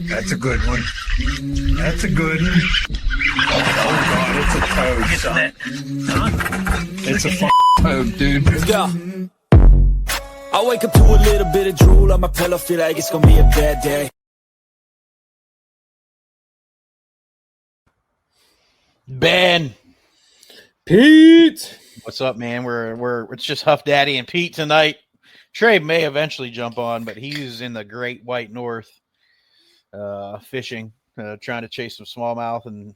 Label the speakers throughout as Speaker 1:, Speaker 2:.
Speaker 1: That's a good one. That's a good one. Oh God, it's a toad, son. It's a toad, dude.
Speaker 2: Let's go. I wake up to a little bit of drool on my pillow, feel like it's gonna be a bad day.
Speaker 3: Ben,
Speaker 4: Pete,
Speaker 3: what's up, man? It's just Huff Daddy and Pete tonight. Trey may eventually jump on, but he's in the Great White North, fishing, trying to chase some smallmouth, and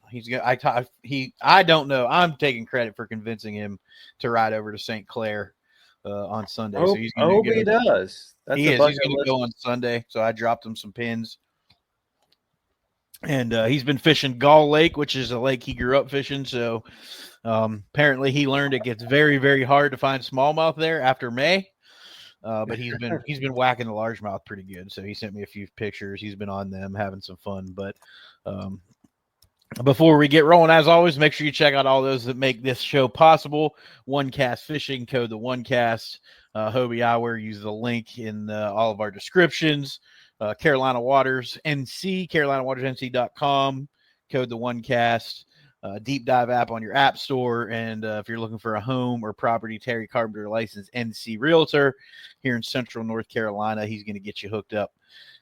Speaker 3: I don't know. I'm taking credit for convincing him to ride over to St. Clair on Sunday. So he's going to
Speaker 4: he does.
Speaker 3: That's he's going to go on Sunday. So I dropped him some pins. And he's been fishing Gull Lake, which is a lake he grew up fishing. So apparently he learned it gets very, very hard to find smallmouth there after May. But he's been whacking the largemouth pretty good. So he sent me a few pictures. He's been on them, having some fun. But before we get rolling, as always, make sure you check out all those that make this show possible. OneCast Fishing, code the OneCast. Hobie Eyewear, use the link in all of our descriptions. Carolina Waters NC, CarolinaWatersNC.com, code the OneCast. Deep Dive app on your app store. And if you're looking for a home or property, Terry Carpenter licensed NC Realtor here in Central North Carolina. He's going to get you hooked up.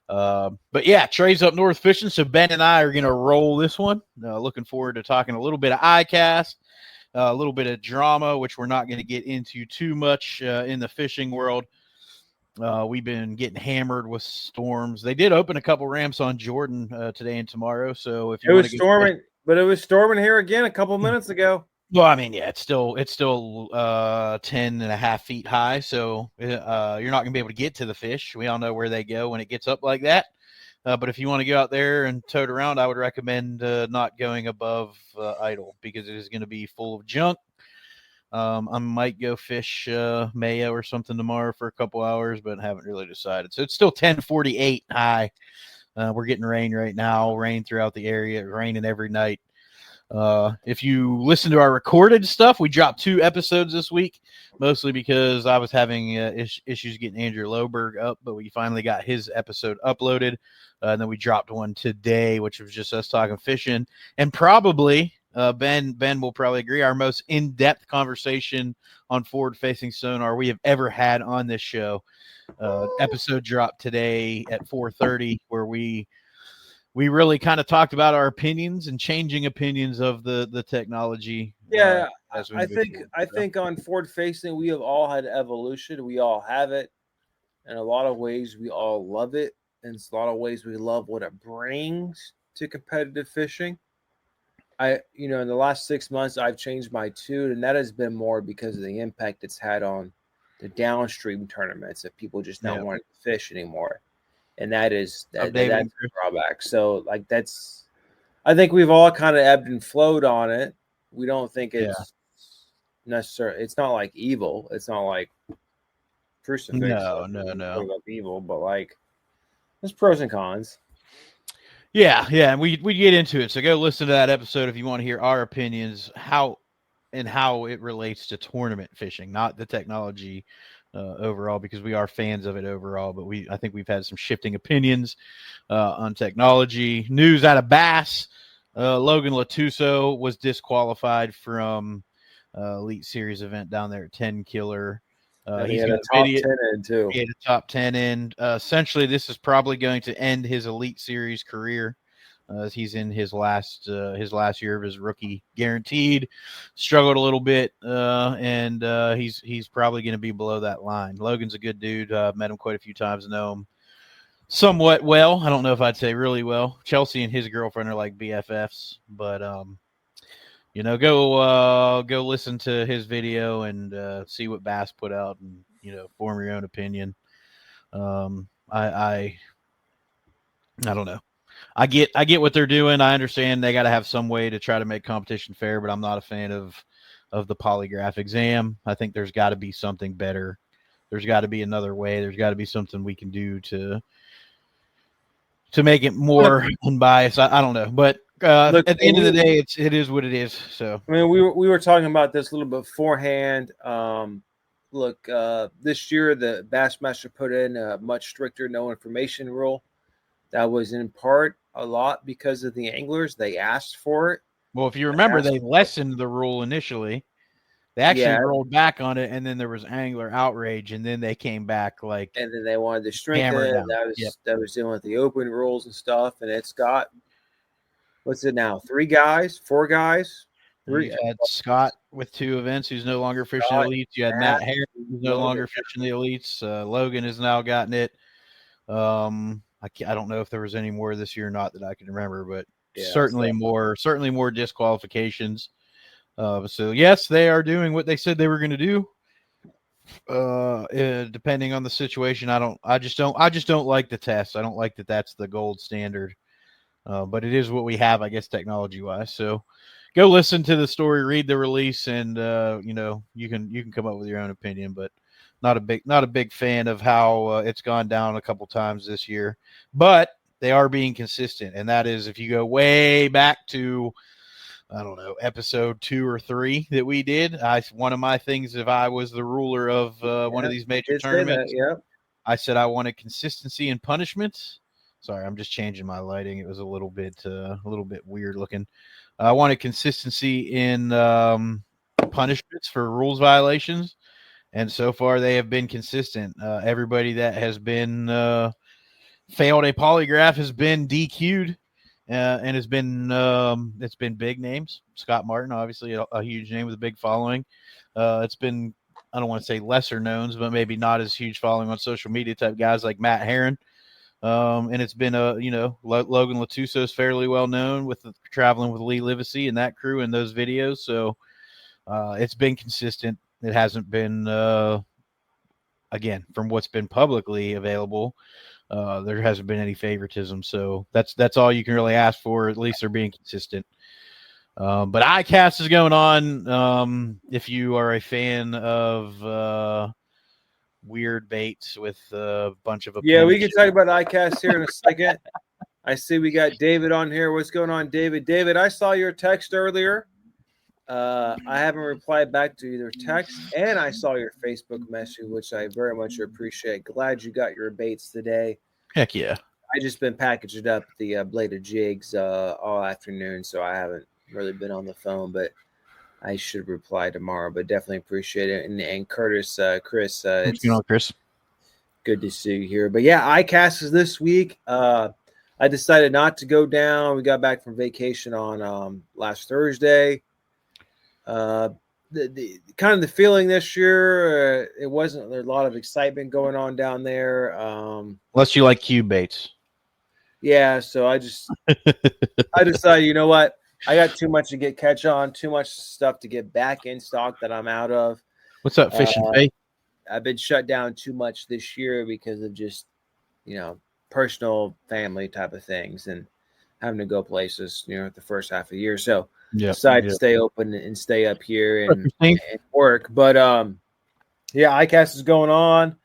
Speaker 3: But yeah, Trey's up north fishing. So Ben and I are going to roll this one. Looking forward to talking a little bit of ICAST, a little bit of drama, which we're not going to get into too much in the fishing world. We've been getting hammered with storms. They did open a couple ramps on Jordan today and tomorrow. So if you want to get
Speaker 4: storming, but it was storming here again a couple minutes ago.
Speaker 3: Well, I mean, yeah, it's still 10 and a half feet high. So you're not going to be able to get to the fish. We all know where they go when it gets up like that. But if you want to go out there and tote around, I would recommend not going above idle because it is going to be full of junk. I might go fish Mayo or something tomorrow for a couple hours, but haven't really decided. So it's still 10:48 high. We're getting rain right now, rain throughout the area, raining every night. If you listen to our recorded stuff, we dropped 2 episodes this week, mostly because I was having issues getting Andrew Loberg up, but we finally got his episode uploaded. And then we dropped one today, which was just us talking fishing, and probably Ben will probably agree, our most in-depth conversation on forward-facing sonar we have ever had on this show. Episode dropped today at 4:30, where we really kind of talked about our opinions and changing opinions of the technology.
Speaker 4: Yeah, I think on forward-facing, we have all had evolution. We all have it. In a lot of ways, we all love it. In a lot of ways, we love what it brings to competitive fishing. In the last 6 months, I've changed my tune, and that has been more because of the impact it's had on the downstream tournaments that people just not wanting to fish anymore. And that's a drawback. So I think we've all kind of ebbed and flowed on it. We don't think it's necessarily, it's not like evil. It's not like crucifix. No. Evil, but like there's pros and cons.
Speaker 3: Yeah, and we get into it. So go listen to that episode if you want to hear our opinions, how it relates to tournament fishing, not the technology overall, because we are fans of it overall. But I think we've had some shifting opinions on technology. News out of Bass: Logan Latusso was disqualified from Elite Series event down there at 10 Killer.
Speaker 4: He had a top 10 in too.
Speaker 3: He had a top 10 in. Essentially, this is probably going to end his Elite Series career. He's in his last year of his rookie guaranteed. Struggled a little bit, and he's probably going to be below that line. Logan's a good dude. Met him quite a few times, know him somewhat well. I don't know if I'd say really well. Chelsea and his girlfriend are like BFFs, but go listen to his video and see what Bass put out, and form your own opinion. I don't know. I get what they're doing. I understand they got to have some way to try to make competition fair, but I'm not a fan of the polygraph exam. I think there's got to be something better. There's got to be another way. There's got to be something we can do to make it more unbiased. I don't know, but look, at the end of the day, it is what it is. So
Speaker 4: I mean, we were talking about this a little bit beforehand. This year the Bassmaster put in a much stricter no information rule. That was in part a lot because of the anglers. They asked for it.
Speaker 3: Well, if you remember, they lessened the rule initially. They actually rolled back on it, and then there was angler outrage, and then they came back like.
Speaker 4: And then they wanted to strengthen it. That was dealing with the open rules and stuff. And it's got, what's it now? 3 guys, 4 guys.
Speaker 3: You had Scott with 2 events, who's no longer fishing the elites. You had Matt Harris, who's no longer fishing the elites. Logan has now gotten it. I don't know if there was any more this year or not that I can remember, but certainly more disqualifications. So yes, they are doing what they said they were going to do. Depending on the situation, I just don't like the test. I don't like that that's the gold standard. But it is what we have, I guess, technology wise. So go listen to the story, read the release, and you can come up with your own opinion. But not a big fan of how it's gone down a couple times this year. But they are being consistent, and that is if you go way back to, I don't know, episode 2 or 3 that we did. One of my things, if I was the ruler of one of these major tournaments, I said I wanted consistency and punishments. Sorry, I'm just changing my lighting. It was a little bit weird looking. I wanted consistency in punishments for rules violations, and so far they have been consistent. Everybody that has been failed a polygraph has been DQ'd. And it's been big names. Scott Martin, obviously a huge name with a big following. It's been, I don't want to say lesser knowns, but maybe not as huge following on social media type guys like Matt Herron. And it's been Logan Latusso is fairly well known with traveling with Lee Livesey and that crew in those videos. So it's been consistent. It hasn't been again, from what's been publicly available. There hasn't been any favoritism, so that's all you can really ask for. At least they're being consistent. But ICAST is going on. If you are a fan of weird baits with a bunch of
Speaker 4: we can talk about ICAST here in a second. I see we got David on here. What's going on, David? David, I saw your text earlier. I haven't replied back to either text, and I saw your Facebook message, which I very much appreciate. Glad you got your baits today.
Speaker 3: Heck yeah.
Speaker 4: I just been packaging up the bladed jigs all afternoon, so I haven't really been on the phone, but I should reply tomorrow, but definitely appreciate it. And Curtis, Chris,
Speaker 3: what's going on, Chris?
Speaker 4: Good to see you here. But yeah, ICAST is this week. I decided not to go down. We got back from vacation on last Thursday. The kind of the feeling this year, it wasn't a lot of excitement going on down there.
Speaker 3: Unless you like cube baits.
Speaker 4: Yeah, so I decided, you know what? I got too much to catch on, too much stuff to get back in stock that I'm out of.
Speaker 3: What's up, Fish and Bait?
Speaker 4: I've been shut down too much this year because of just, personal family type of things and having to go places, the first half of the year. So decided to stay open and stay up here and work. But ICAST is going on.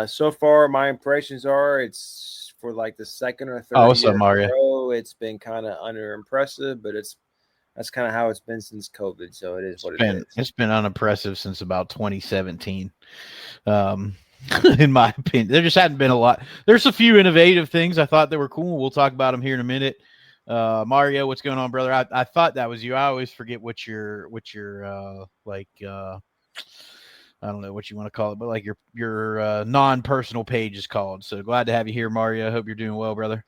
Speaker 4: So far, my impressions are it's for like the second or third
Speaker 3: what's
Speaker 4: year
Speaker 3: up, Mario?
Speaker 4: in a row. It's been kind of unimpressive, but that's kind of how it's been since COVID. So it is what it is.
Speaker 3: It's been unimpressive since about 2017. In my opinion, there just hadn't been a lot. There's a few innovative things I thought that were cool. We'll talk about them here in a minute. Mario, what's going on, brother? I thought that was you. I always forget what your I don't know what you want to call it, but like your non-personal page is called. So glad to have you here, Mario. I hope you're doing well, brother.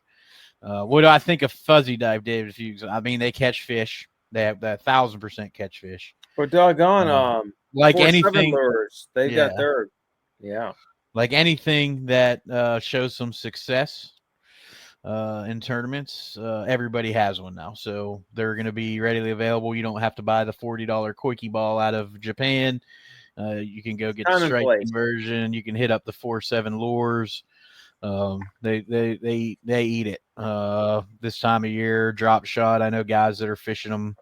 Speaker 3: What do I think of Fuzzy Dive, David? They catch fish. They have that 1,000% catch fish.
Speaker 4: But doggone,
Speaker 3: like anything,
Speaker 4: lures, they got their
Speaker 3: like anything that shows some success in tournaments. Everybody has one now, so they're going to be readily available. You don't have to buy the $40 Koiki ball out of Japan. You can go get the strike conversion. You can hit up the 4.7 lures. They eat it this time of year. Drop shot. I know guys that are fishing them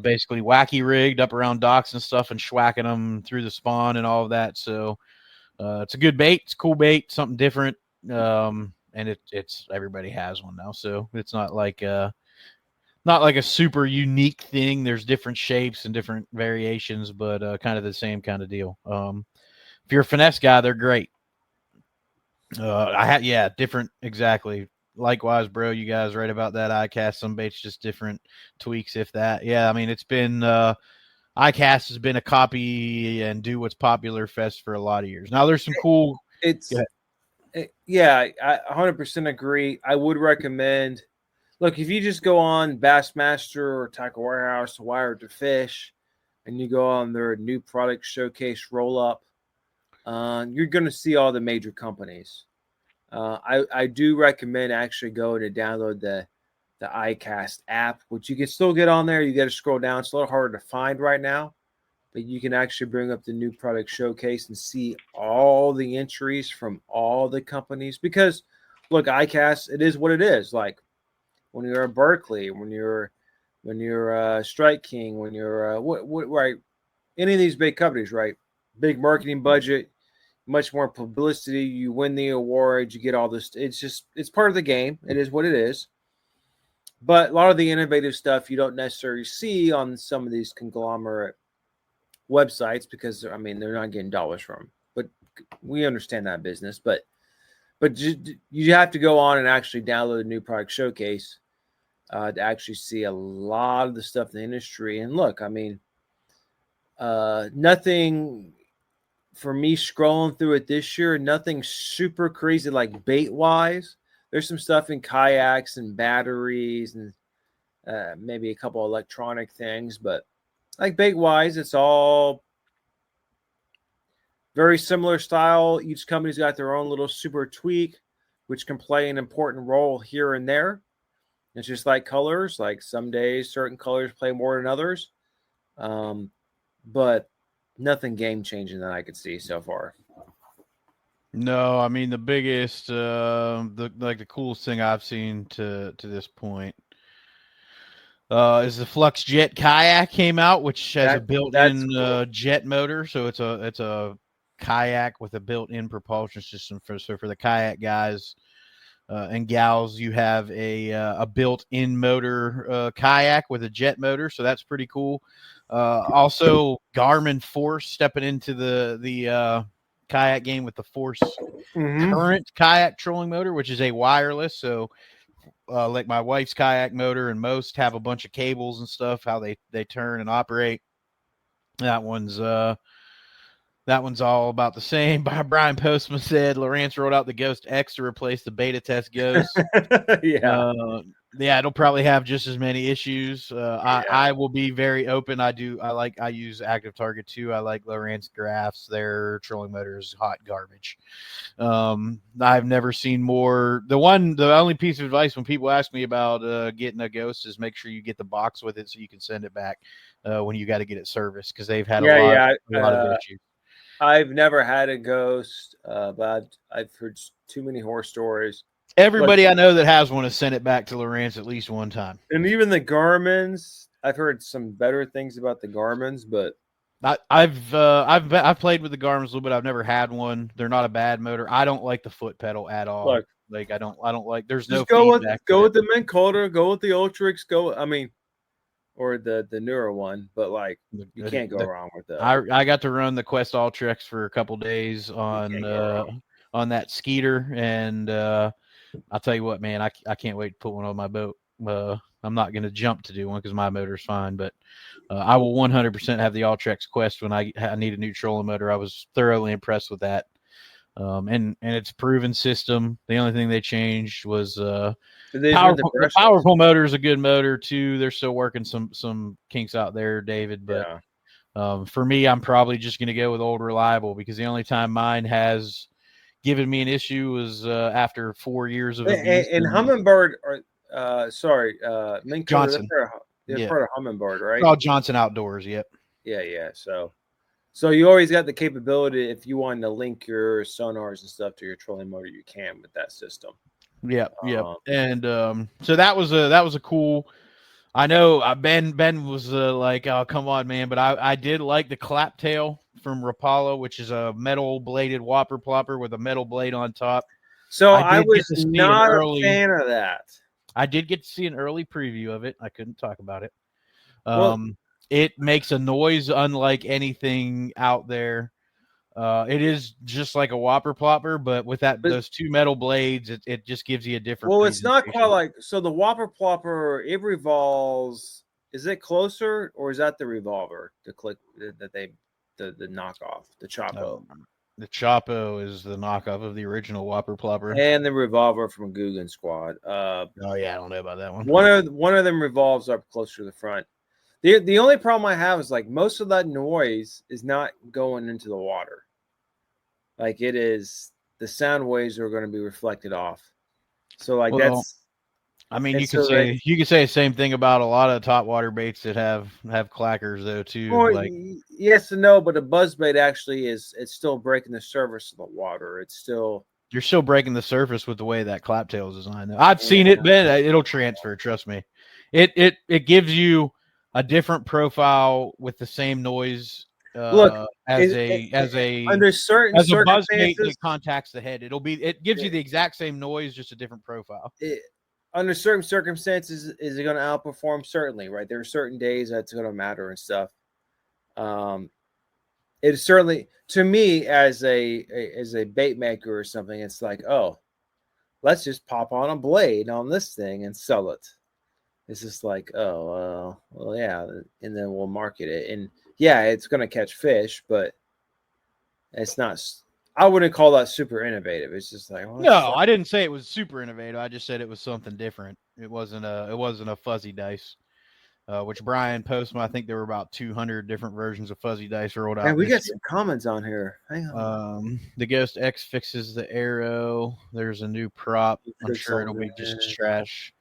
Speaker 3: basically wacky rigged up around docks and stuff and schwacking them through the spawn and all of that. So it's a good bait. It's a cool bait, something different. And it's everybody has one now. So it's not like a super unique thing. There's different shapes and different variations, but kind of the same kind of deal. If you're a finesse guy, they're great. Different, exactly. Likewise, bro. You guys right about that. ICAST, some baits just different tweaks, if that. Yeah, I mean it's been ICAST has been a copy and do what's popular fest for a lot of years. Now there's some cool.
Speaker 4: It's yeah, I 100% agree. I would recommend. Look, if you just go on Bassmaster or Tackle Warehouse, Wired to Fish, and you go on their new product showcase roll up, you're going to see all the major companies. I do recommend actually going to download the ICAST app, which you can still get on there. You got to scroll down. It's a little harder to find right now, but you can actually bring up the new product showcase and see all the entries from all the companies. Because, look, ICAST, it is what it is. Like when you're at Berkeley, when you're Strike King, when you're right, any of these big companies, right? Big marketing budget, much more publicity. You win the awards, you get all this. It's part of the game. It is what it is. But a lot of the innovative stuff you don't necessarily see on some of these conglomerate websites because I mean they're not getting dollars from them. But we understand that business. But you have to go on and actually download a new product showcase to actually see a lot of the stuff in the industry. And look, I mean, nothing for me scrolling through it this year, nothing super crazy like bait wise. There's some stuff in kayaks and batteries and maybe a couple electronic things, but like bait wise, it's all very similar style. Each company's got their own little super tweak, which can play an important role here and there. It's just like colors. Like some days, certain colors play more than others, but nothing game changing that I could see so far.
Speaker 3: No, I mean the biggest, the coolest thing I've seen to this point is the Flux Jet kayak came out, which has a built-in cool. Jet motor. So it's a kayak with a built-in propulsion system for the kayak guys and gals. You have a built-in motor kayak with a jet motor, so that's pretty cool. Also, Garmin Force stepping into the kayak game with the Force current kayak trolling motor, which is a wireless. So like my wife's kayak motor and most have a bunch of cables and stuff, how they turn and operate. That one's all about the same. Brian Postma said Lawrence rolled out the Ghost X to replace the beta test Ghost. Yeah, it'll probably have just as many issues. I will be very open. I use Active Target too. I like Lawrence graphs. Their trolling motor is hot garbage. I've never seen more. The only piece of advice when people ask me about getting a Ghost is make sure you get the box with it so you can send it back when you got to get it serviced, because they've had a lot of issues.
Speaker 4: I've never had a Ghost, but I've heard too many horror stories.
Speaker 3: Everybody I know that has one has sent it back to Lawrence at least one time.
Speaker 4: And even the Garmins, I've heard some better things about the Garmins, but
Speaker 3: I've played with the Garmins a little bit. I've never had one. They're not a bad motor. I don't like the foot pedal at all.
Speaker 4: Look,
Speaker 3: like I don't like. There's no
Speaker 4: feedback. Go with the Mint Coulter. Go with the Ultrex. Or the newer one, but like you can't go wrong with that.
Speaker 3: I got to run the Quest Ultrex for a couple days on that Skeeter, and I'll tell you what, man, I can't wait to put one on my boat. I'm not going to jump to do one because my motor's fine, but I will 100% have the Ultrex Quest when I need a new trolling motor. I was thoroughly impressed with that. And it's a proven system. The only thing they changed was the powerful motor is a good motor too. They're still working some kinks out there, David. But for me, I'm probably just going to go with old reliable, because the only time mine has given me an issue was after 4 years of abuse.
Speaker 4: And Humminbird,
Speaker 3: Johnson.
Speaker 4: They're part of Humminbird, right?
Speaker 3: Oh, Johnson Outdoors. Yep.
Speaker 4: Yeah. So you always got the capability, if you wanted to link your sonars and stuff to your trolling motor, you can with that system.
Speaker 3: Yep. And so that was a cool. I know Ben was like, oh, come on, man. But I did like the clap tail from Rapala, which is a metal bladed whopper plopper with a metal blade on top.
Speaker 4: So I was not a fan of that.
Speaker 3: I did get to see an early preview of it. I couldn't talk about it. It makes a noise unlike anything out there. It is just like a whopper plopper, but with those two metal blades, it just gives you a different.
Speaker 4: Well, it's not quite like the whopper plopper. It revolves. Is it closer, or is that the revolver? The click that the knockoff, the Chapo.
Speaker 3: The Chapo is the knockoff of the original whopper plopper,
Speaker 4: and the revolver from Guggen Squad.
Speaker 3: Oh yeah, I don't know about that one.
Speaker 4: One of them revolves up closer to the front. The only problem I have is like most of that noise is not going into the water. Like it is, the sound waves are going to be reflected off. So like that's.
Speaker 3: I mean, you could say the same thing about a lot of top water baits that have clackers though too.
Speaker 4: Well,
Speaker 3: like
Speaker 4: yes and no, but a buzzbait actually it's still breaking the surface of the water. It's still
Speaker 3: you're still breaking the surface with the way that claptail is designed. Though. I've seen it, Ben. It'll transfer. Trust me. It gives you a different profile with the same noise.
Speaker 4: Look,
Speaker 3: as a
Speaker 4: under certain
Speaker 3: as a buzzbait
Speaker 4: circumstances,
Speaker 3: that contacts the head. It gives you the exact same noise, just a different profile.
Speaker 4: Under certain circumstances, is it going to outperform? Certainly, right? There are certain days that's going to matter and stuff. It is certainly, to me, as a bait maker or something, it's like, oh, let's just pop on a blade on this thing and sell it. It's just like, oh, well, yeah, and then we'll market it, and yeah, it's going to catch fish, but it's not. I wouldn't call that super innovative. It's just like,
Speaker 3: no, I didn't say it was super innovative. I just said it was something different. It wasn't a fuzzy dice, which Brian posted. I think there were about 200 different versions of fuzzy dice rolled out.
Speaker 4: And we got some comments on here. Hang on.
Speaker 3: The Ghost X fixes the arrow. There's a new prop. I'm sure it'll be just trash.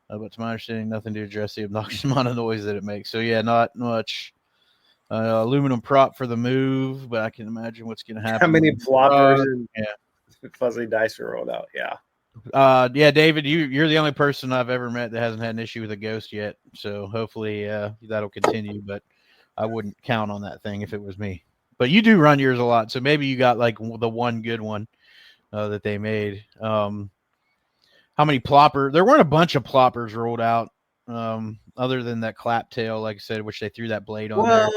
Speaker 3: But to my understanding, nothing to address the obnoxious amount of noise that it makes. So yeah, not much. Aluminum prop for the move, but I can imagine what's going to happen.
Speaker 4: How many ploppers and fuzzy dice are rolled out? Yeah.
Speaker 3: Yeah, David, you're the only person I've ever met that hasn't had an issue with a ghost yet. So hopefully that'll continue, but I wouldn't count on that thing if it was me. But you do run yours a lot, so maybe you got like the one good one that they made. How many plopper? There weren't a bunch of ploppers rolled out. Other than that clap tail, like I said, which they threw that blade on there.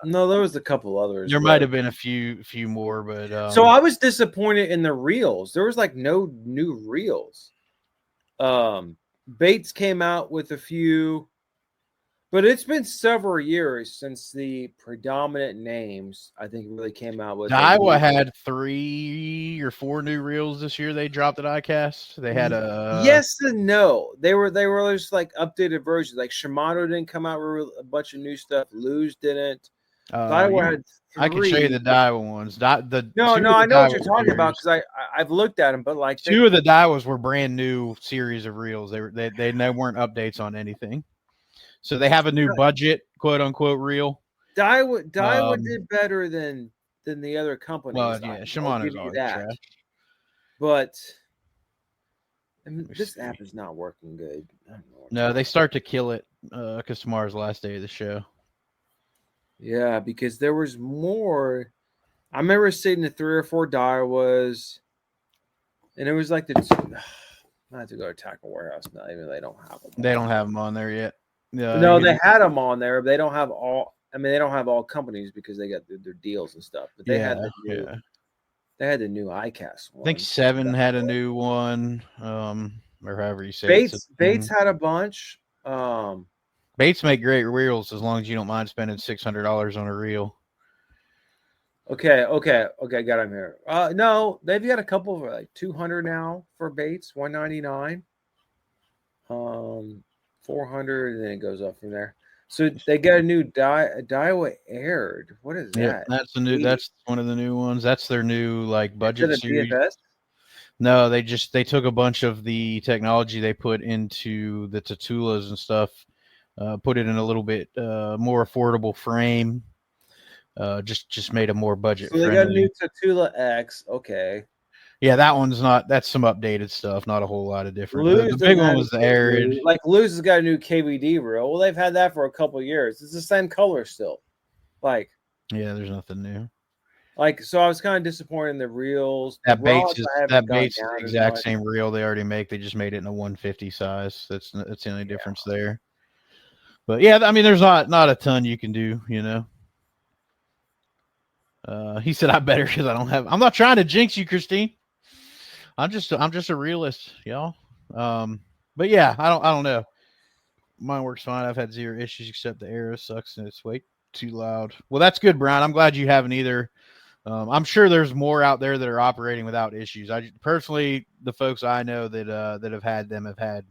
Speaker 4: No, there was a couple others.
Speaker 3: There might have been a few more, but
Speaker 4: so I was disappointed in the reels. There was like no new reels. Baits came out with a few, but it's been several years since the predominant names I think really came out with.
Speaker 3: Iowa had 3 or 4 new reels this year. They dropped at ICAST. They had a
Speaker 4: yes and no. They were just like updated versions. Like Shimano didn't come out with a bunch of new stuff. Luz didn't. Iowa had 3.
Speaker 3: I can show you the Daiwa ones.
Speaker 4: No, I know what you're talking about because I've looked at them, but like
Speaker 3: 2 of the Daiwas were brand new series of reels. They weren't updates on anything. So they have a new budget, quote unquote, reel.
Speaker 4: Daiwa did better than the other companies.
Speaker 3: Well, yeah, Shimano's always trash.
Speaker 4: But I mean, this app is not working good.
Speaker 3: No, they start to kill it because tomorrow's the last day of the show.
Speaker 4: Yeah, because there was more. I remember seeing the 3 or 4 Daiwas, and it was like I have to go to Tackle Warehouse now. Even they don't have them.
Speaker 3: They don't have them on there yet.
Speaker 4: No, they had them on there. But they don't have all. I mean, they don't have all companies because they got their deals and stuff. But they had they had the new ICAST one.
Speaker 3: I think 7 had a new one, or however you say
Speaker 4: it.
Speaker 3: Bates
Speaker 4: had a bunch.
Speaker 3: Baits make great reels as long as you don't mind spending $600 on a reel.
Speaker 4: Okay, got them here. No, they've got a couple for like 200 now for baits, 199, 400, and then it goes up from there. So they got a new Daiwa Aired. What is that?
Speaker 3: Yeah, that's one of the new ones. That's their new like budget series.
Speaker 4: BFS?
Speaker 3: No, they took a bunch of the technology they put into the Tatulas and stuff. Put it in a little bit more affordable frame. Just made a more budget.
Speaker 4: So they got a new Tatula X. Okay.
Speaker 3: Yeah, that's some updated stuff. Not a whole lot of different. The big one was the Arid.
Speaker 4: Like Luz has got a new KVD reel. Well, they've had that for a couple of years. It's the same color still. Like.
Speaker 3: Yeah, there's nothing new.
Speaker 4: Like, so I was kind of disappointed in the reels.
Speaker 3: That Bates is the exact same reel they already make. They just made it in a 150 size. That's the only difference there. But yeah, I mean, there's not a ton you can do, you know. He said I better because I'm not trying to jinx you, Christine. I'm just a realist, y'all. But yeah, I don't know. Mine works fine. I've had zero issues except the arrow sucks and it's way too loud. Well, that's good, Brian. I'm glad you haven't either. I'm sure there's more out there that are operating without issues. I personally, the folks I know that have had them have had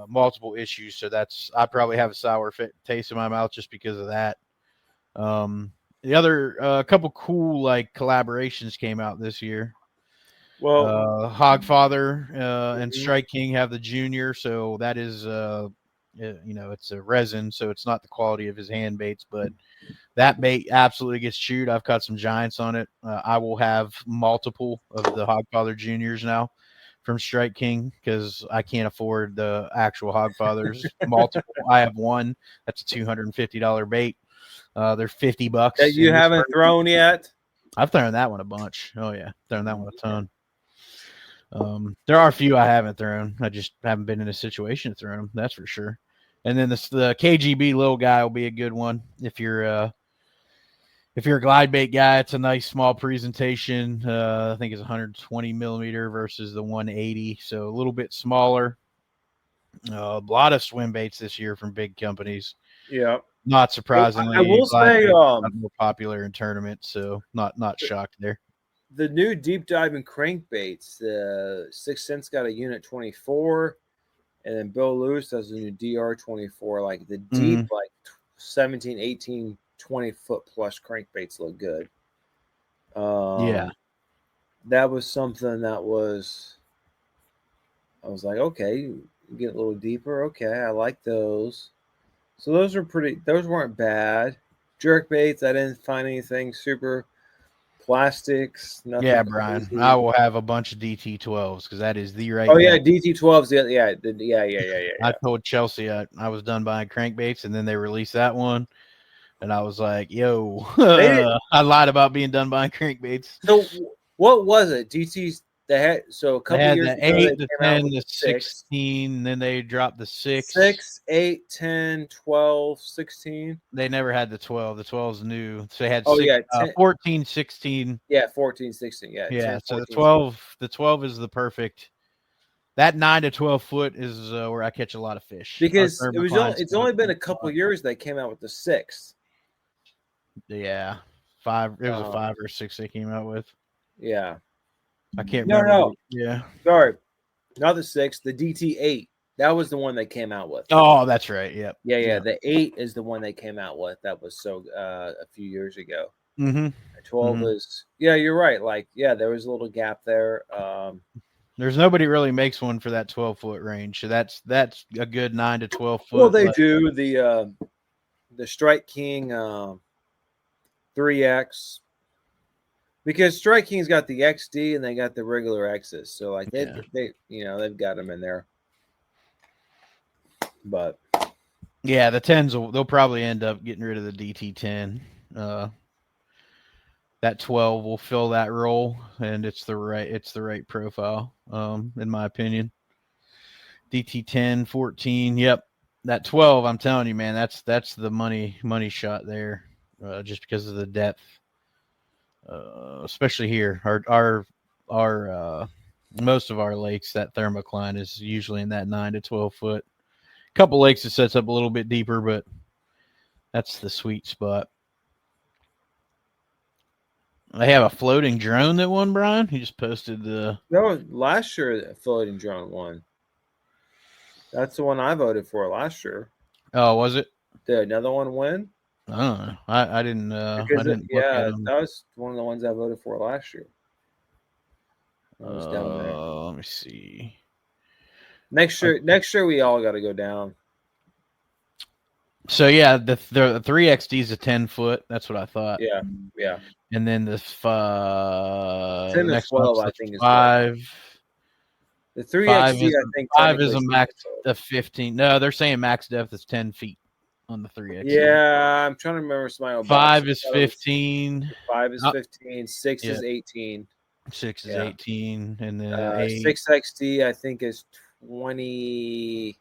Speaker 3: multiple issues. So I probably have a sour taste in my mouth just because of that. The other couple cool like collaborations came out this year.
Speaker 4: Well,
Speaker 3: Hogfather and Strike King have the junior, so that is it's a resin, so it's not the quality of his hand baits, but that bait absolutely gets chewed. I've caught some giants on it. I will have multiple of the Hogfather juniors now from Strike King because I can't afford the actual Hogfathers. Multiple. I have one. That's a $250 bait. They're $50.
Speaker 4: That you haven't thrown yet?
Speaker 3: I've thrown that one a bunch. Oh yeah, thrown that one a ton. There are a few I haven't thrown. I just haven't been in a situation to throw them. That's for sure. And then the KGB little guy will be a good one if you're a glide bait guy. It's a nice small presentation. I think it's 120 millimeter versus the 180, so a little bit smaller. A lot of swim baits this year from big companies.
Speaker 4: Yeah.
Speaker 3: Not surprisingly,
Speaker 4: I will say
Speaker 3: more popular in tournaments, so not shocked there.
Speaker 4: The new deep diving crankbaits, the 6th Sense got a unit 24, and then Bill Lewis does a new DR 24. Like the deep, like 17, 18, 20 foot plus crankbaits look good.
Speaker 3: Yeah,
Speaker 4: that was something that I was like, okay, get a little deeper. Okay, I like those. So those weren't bad. Jerk baits, I didn't find anything super. Plastics, nothing.
Speaker 3: Yeah, Brian. Crazy. I will have a bunch of DT12s because that is the right.
Speaker 4: Oh yeah, DT12s. Yeah.
Speaker 3: I told Chelsea I was done buying crankbaits, and then they released that one, and I was like, "Yo, I lied about being done buying crankbaits."
Speaker 4: So what was it? DTs. They had a couple years
Speaker 3: ago. 8, the 10, the 16. Then they dropped the 6.
Speaker 4: 6, 8, 10, 12, 16.
Speaker 3: They never had the 12. The 12's new. So they had 14, 16.
Speaker 4: Yeah, 14, 16. Yeah. 10,
Speaker 3: so
Speaker 4: 14,
Speaker 3: the 12 is the perfect. That 9 to 12 foot is where I catch a lot of fish.
Speaker 4: Because it's only been a couple years they came out with the 6.
Speaker 3: Yeah. 5. It was a 5 or 6 they came out with.
Speaker 4: Yeah.
Speaker 3: I can't remember.
Speaker 4: No.
Speaker 3: Yeah.
Speaker 4: Sorry. Not the 6, the DT8. That was the one they came out with.
Speaker 3: Oh, that's right. Yep.
Speaker 4: Yeah. The 8 is the one they came out with. That was a few years ago.
Speaker 3: Mm-hmm.
Speaker 4: 12 is, yeah, you're right. Like, yeah, there was a little gap there.
Speaker 3: There's nobody really makes one for that 12-foot range. So that's a good 9 to 12 foot.
Speaker 4: Well, they do the Strike King 3X. Because Strike King's got the XD and they got the regular X's, so like they've got them in there. But
Speaker 3: yeah, the 10s they'll probably end up getting rid of the DT10. That 12 will fill that role, and it's the right profile, in my opinion. DT10, 14, yep. That 12, I'm telling you, man, that's the money shot there, just because of the depth. Especially here, our most of our lakes, that thermocline is usually in that 9 to 12 foot. A couple lakes it sets up a little bit deeper, but that's the sweet spot. They have a floating drone that won, Brian. He just posted the.
Speaker 4: That was last year. The floating drone won. That's the one I voted for last year.
Speaker 3: Oh, was it?
Speaker 4: Did another one win?
Speaker 3: I don't know. I didn't. That
Speaker 4: was one of the ones I voted for last year. I was down there.
Speaker 3: Let me see.
Speaker 4: Next year we all got to go down.
Speaker 3: So yeah, the 3XD is a 10 foot. That's what I thought.
Speaker 4: Yeah.
Speaker 3: And then the
Speaker 4: 10 to 12, I think, is
Speaker 3: 5.
Speaker 4: The 3XD, I think
Speaker 3: 5 is a max of 15. No, they're saying max depth is 10 feet on the 3XD.
Speaker 4: Yeah, I'm trying to remember some.
Speaker 3: 5 is 15.
Speaker 4: 5 is 15. 6 is 18.
Speaker 3: 6 is 18, and then
Speaker 4: 6XD I think is 20.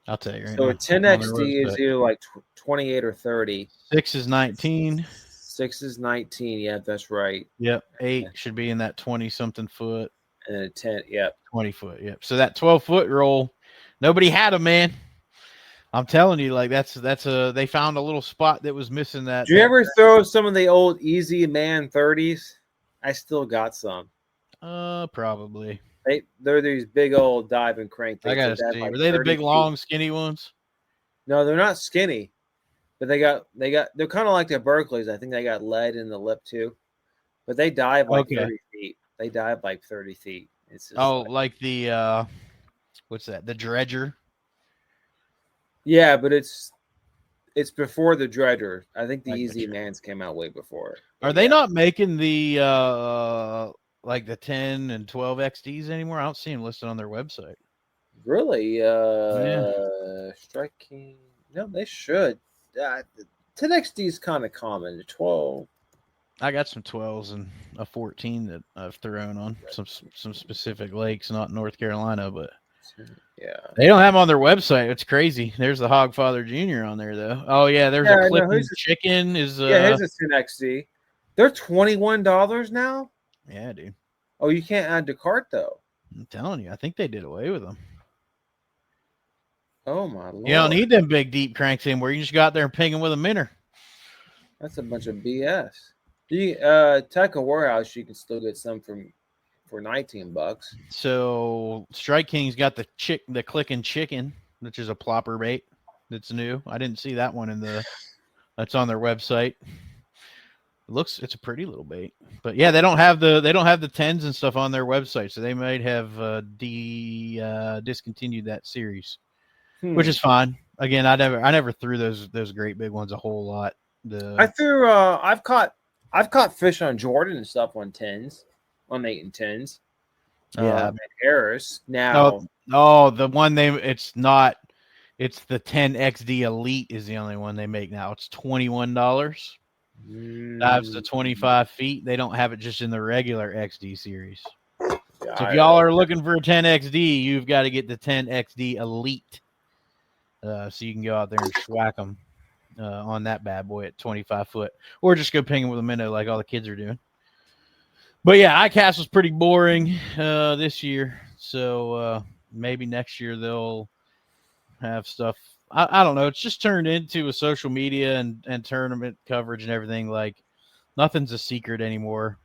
Speaker 3: I'll tell you right
Speaker 4: so
Speaker 3: now.
Speaker 4: So 10XD is either like 28 or 30.
Speaker 3: 6 is 19.
Speaker 4: 6 is 19. Yeah, that's right.
Speaker 3: Yep. 8 should be in that 20-something foot.
Speaker 4: And a 10. Yep.
Speaker 3: 20 foot. Yep. So that 12-foot roll, nobody had them, man. I'm telling you, like they found a little spot that was missing that.
Speaker 4: Do you ever throw some of the old Easy Man 30s? I still got some.
Speaker 3: Probably.
Speaker 4: They're these big old dive and crank things.
Speaker 3: I gotta see.
Speaker 4: Like
Speaker 3: Were they the big, long, skinny ones?
Speaker 4: No, they're not skinny, but they're kind of like the Berkeleys. I think they got lead in the lip too, but they dive like 30 feet. They dive like 30 feet. It's just
Speaker 3: like the what's that? The dredger.
Speaker 4: Yeah, but it's before the dredger. I think the Easy Mans came out way before it.
Speaker 3: Are they not making the like the 10 and 12 XDs anymore? I don't see them listed on their website.
Speaker 4: Really? Striking. No, they should. 10 XD is kind of common. The 12.
Speaker 3: I got some 12s and a 14 that I've thrown on some specific lakes, not North Carolina, but
Speaker 4: yeah,
Speaker 3: they don't have them on their website. It's crazy. There's the Hogfather Jr. on there though. Oh yeah, there's a Clifton Chicken. Here's a 10
Speaker 4: XD. They're $21 now.
Speaker 3: Yeah, dude.
Speaker 4: Oh, you can't add to cart though.
Speaker 3: I'm telling you, I think they did away with them.
Speaker 4: Oh my lord!
Speaker 3: You don't need them big deep cranks anymore. You just go out there and ping them with a minnow.
Speaker 4: That's a bunch of BS. The Teca Warehouse, you can still get some for $19.
Speaker 3: So Strike King's got the clicking chicken, which is a plopper bait that's new. I didn't see that one that's on their website. It's a pretty little bait, but yeah, they don't have the 10s and stuff on their website, so they might have discontinued that series, which is fine. Again, I never threw those great big ones a whole lot.
Speaker 4: I've caught fish on Jordan and stuff on 10s, on 8 and 10s.
Speaker 3: Yeah,
Speaker 4: Harris now.
Speaker 3: The one it's the 10 XD Elite is the only one they make now. It's $21. Dives to 25 feet. They don't have it just in the regular XD series. So if y'all are looking for a 10 XD, you've got to get the 10 XD Elite. So you can go out there and schwack them on that bad boy at 25 foot, or just go ping them with a minnow like all the kids are doing. But yeah, ICAST was pretty boring this year, so maybe next year they'll have stuff. I don't know. It's just turned into a social media and tournament coverage and everything. Like nothing's a secret anymore.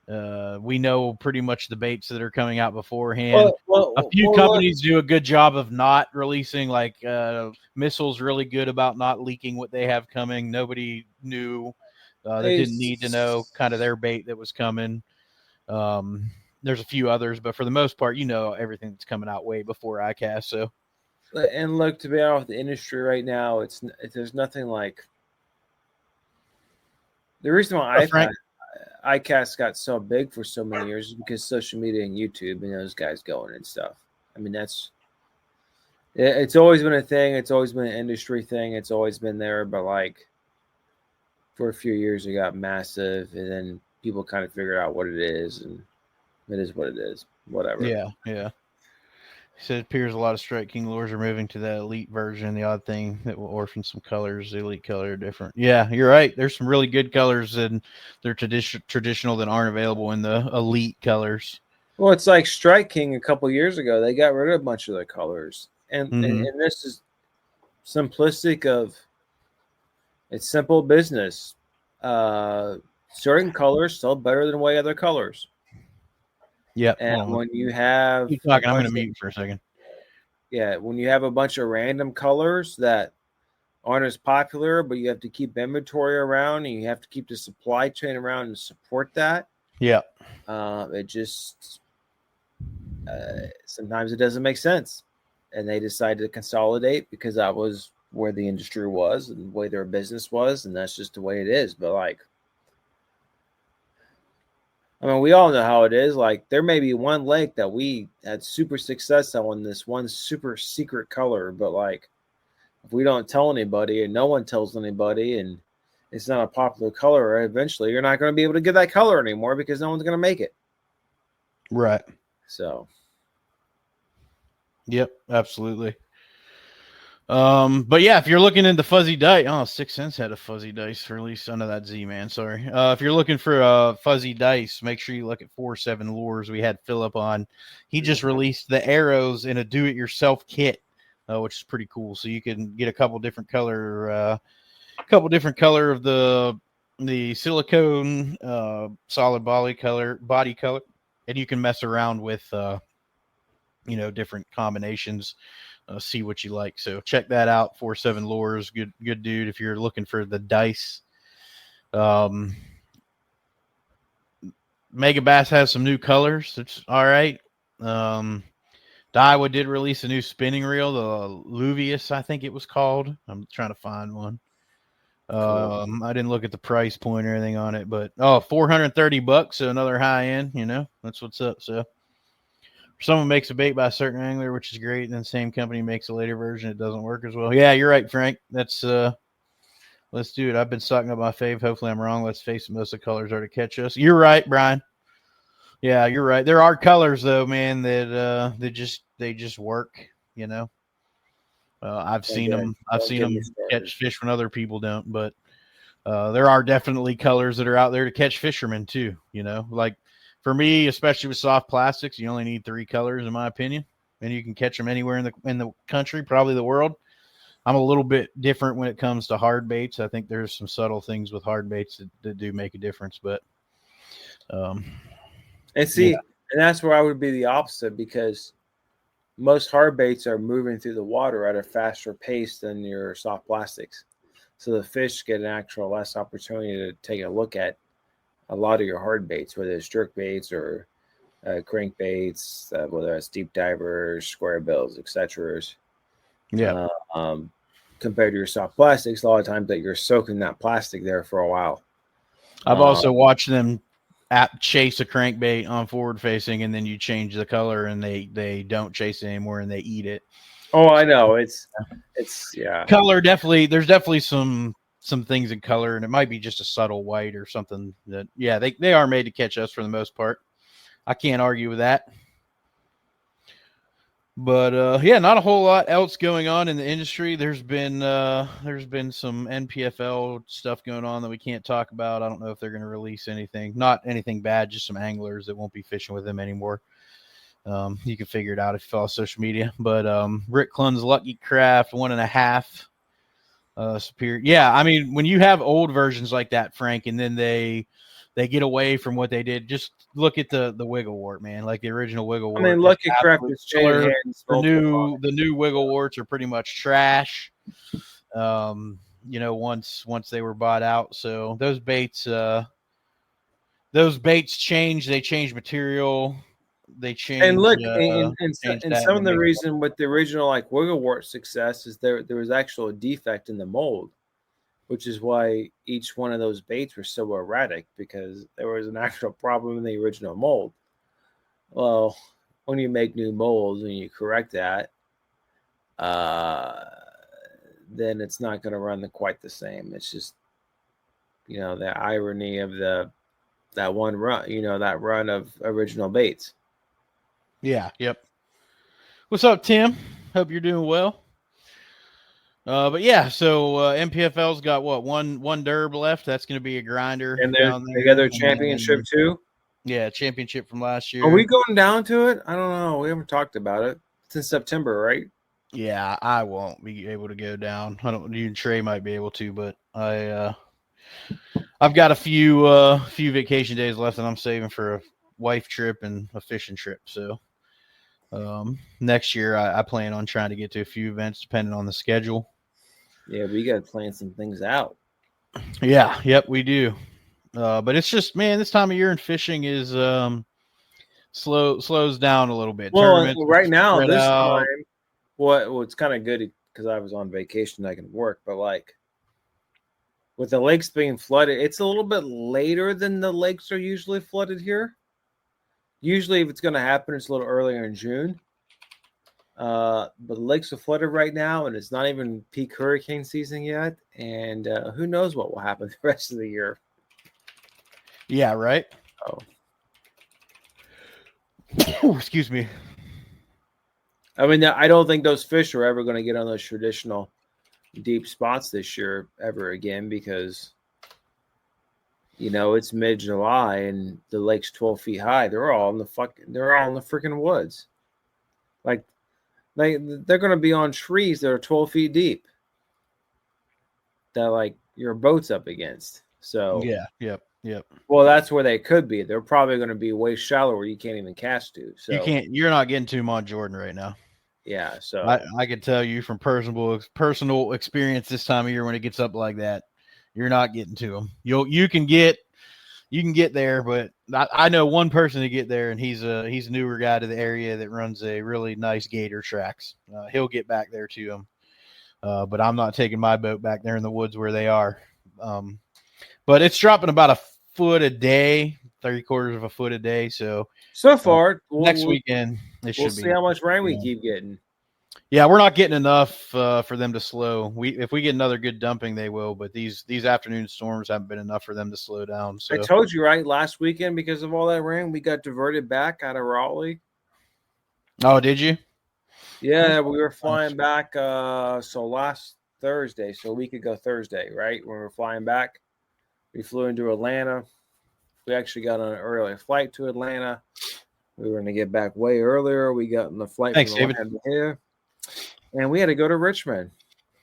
Speaker 3: We know pretty much the baits that are coming out beforehand. A few companies do a good job of not releasing, like Missile's really good about not leaking what they have coming. Nobody knew. They didn't need to know kind of their bait that was coming. There's a few others, but for the most part, everything that's coming out way before ICAST. So,
Speaker 4: and look, to be honest with the industry right now, there's nothing like the reason why ICAST got so big for so many years is because social media and YouTube and those guys going and stuff. I mean, it's always been a thing. It's always been an industry thing. It's always been there, but like for a few years it got massive, and then people kind of figured out what it is, and it is what it is. Whatever.
Speaker 3: Yeah. He said it appears a lot of Strike King lures are moving to the Elite version. The odd thing that will orphan some colors. The Elite color are different. Yeah, you're right. There's some really good colors, and they're traditional that aren't available in the Elite colors.
Speaker 4: Well, it's like Strike King a couple years ago. They got rid of a bunch of their colors, and this is simplistic. It's simple business. Certain colors sell better than way other colors.
Speaker 3: Yeah,
Speaker 4: and when you have,
Speaker 3: keep talking. I'm going to mute for a second.
Speaker 4: Yeah, when you have a bunch of random colors that aren't as popular, but you have to keep inventory around, and you have to keep the supply chain around and support that.
Speaker 3: Yeah,
Speaker 4: it just sometimes it doesn't make sense, and they decided to consolidate because that was where the industry was and the way their business was, and that's just the way it is. But like, I mean, we all know how it is. Like, there may be one lake that we had super success on, this one super secret color, but like, if we don't tell anybody and no one tells anybody and it's not a popular color, eventually you're not going to be able to get that color anymore because no one's going to make it.
Speaker 3: Right.
Speaker 4: So.
Speaker 3: Yep, absolutely. But yeah, if you're looking into fuzzy dice, 6 Cents had a fuzzy dice release under that Z-Man. Sorry. If you're looking for fuzzy dice, make sure you look at 4-7 Lures. We had Philip on. He just released the arrows in a do-it-yourself kit, which is pretty cool. So you can get a couple different color of the silicone solid body color, and you can mess around with different combinations. See what you like. So check that out. 4-7 Lures, good dude. If you're looking for the dice, Mega Bass has some new colors. It's all right. Daiwa did release a new spinning reel, the Luvius, I think it was called. I'm trying to find one. Cool. I didn't look at the price point or anything on it, but $430, so another high end. That's what's up. So. Someone makes a bait by a certain angler, which is great, and then the same company makes a later version. It doesn't work as well. Yeah, you're right, Frank. That's let's do it. I've been stocking up my fave. Hopefully I'm wrong. Let's face it, most of the colors are to catch us. You're right, Brian. Yeah, you're right. There are colors though, man, that they just work, I've seen them catch fish when other people don't, but there are definitely colors that are out there to catch fishermen too, like for me, especially with soft plastics, you only need 3 colors, in my opinion, and you can catch them anywhere in the country, probably the world. I'm a little bit different when it comes to hard baits. I think there's some subtle things with hard baits that do make a difference, but
Speaker 4: and that's where I would be the opposite, because most hard baits are moving through the water at a faster pace than your soft plastics, so the fish get an actual less opportunity to take a look at a lot of your hard baits, whether it's jerk baits or crank baits, whether it's deep divers, square bills, etc.
Speaker 3: Yeah.
Speaker 4: Compared to your soft plastics, a lot of times that you're soaking that plastic there for a while.
Speaker 3: I've also watched them chase a crankbait on forward facing, and then you change the color, and they don't chase it anymore, and they eat it.
Speaker 4: Oh, I know. It's
Speaker 3: color. Definitely, there's definitely some things in color, and it might be just a subtle white or something that, they are made to catch us for the most part. I can't argue with that. But not a whole lot else going on in the industry. There's been some NPFL stuff going on that we can't talk about. I don't know if they're going to release anything. Not anything bad, just some anglers that won't be fishing with them anymore. You can figure it out if you follow social media. But Rick Clunn's Lucky Craft 1.5 superior. Yeah, I mean, when you have old versions like that, Frank, and then they get away from what they did, just look at the wiggle wart, man. Like the original wiggle wart.
Speaker 4: I mean, Lucky Craft is
Speaker 3: the new wiggle warts are pretty much trash. Once they were bought out. So those baits change. They change material. They change.
Speaker 4: And look, and some of the reason with the original like wiggle wart success is there was actual a defect in the mold, which is why each one of those baits were so erratic, because there was an actual problem in the original mold. Well, when you make new molds and you correct that, then it's not going to run quite the same. It's just, the irony of that one run, that run of original baits.
Speaker 3: Yeah. Yep. What's up, Tim? Hope you're doing well. But yeah, so MPFL's got one derb left. That's going to be a grinder.
Speaker 4: And they got their championship too.
Speaker 3: Yeah, championship from last year.
Speaker 4: Are we going down to it? I don't know. We haven't talked about it. It's in September, right?
Speaker 3: Yeah, I won't be able to go down. You and Trey might be able to, but I've got a few vacation days left, and I'm saving for a wife trip and a fishing trip. So next year I plan on trying to get to a few events depending on the schedule.
Speaker 4: Yeah, we got to plan some things out.
Speaker 3: Yeah, yep, we do. But it's just, man, this time of year in fishing is slows down a little bit.
Speaker 4: Well, right now, this time, it's kind of good because I was on vacation, I can work, but like with the lakes being flooded, it's a little bit later than the lakes are usually flooded here. Usually, if it's going to happen, it's a little earlier in June. But the lakes are flooded right now, and it's not even peak hurricane season yet. And who knows what will happen the rest of the year.
Speaker 3: Yeah, right.
Speaker 4: Oh,
Speaker 3: Ooh, excuse me.
Speaker 4: I mean, I don't think those fish are ever going to get on those traditional deep spots this year ever again because, it's mid-July and the lake's 12 feet high. They're all in the freaking woods. Like, they're going to be on trees that are 12 feet deep that, like, your boat's up against. So,
Speaker 3: yeah, yep.
Speaker 4: Well, that's where they could be. They're probably going to be way shallow where you can't even cast to. So
Speaker 3: You're not getting to Mont Jordan right now.
Speaker 4: Yeah, so
Speaker 3: I can tell you from personal experience this time of year when it gets up like that, you're not getting to them. You can get there, but I know one person to get there, and he's a newer guy to the area that runs a really nice gator tracks. He'll get back there to them, but I'm not taking my boat back there in the woods where they are. But it's dropping about a foot a day, 3/4 of a foot a day. So
Speaker 4: far,
Speaker 3: next weekend,
Speaker 4: we'll see how much rain we keep getting.
Speaker 3: Yeah, we're not getting enough for them to slow. If we get another good dumping, they will. But these afternoon storms haven't been enough for them to slow down. So
Speaker 4: I told you, right, last weekend because of all that rain, we got diverted back out of Raleigh.
Speaker 3: Oh, did you?
Speaker 4: Yeah, we were flying back. So last Thursday, so a week ago Thursday, right, when we were flying back, we flew into Atlanta. We actually got on an early flight to Atlanta. We were going to get back way earlier. We got on the flight
Speaker 3: Thanks,
Speaker 4: from
Speaker 3: David.
Speaker 4: Atlanta here. And we had to go to Richmond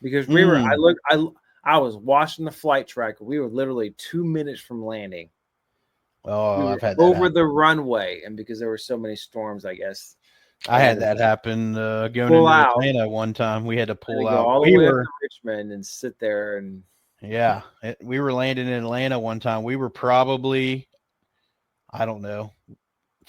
Speaker 4: because we were. I was watching the flight tracker. We were literally 2 minutes from landing.
Speaker 3: Oh, I've had that
Speaker 4: over
Speaker 3: happen.
Speaker 4: the runway, and because there were so many storms, I guess
Speaker 3: I had that happen going into Atlanta one time. We had to pull out.
Speaker 4: All the way up to Richmond and sit there and
Speaker 3: we were landing in Atlanta one time. We were probably, I don't know,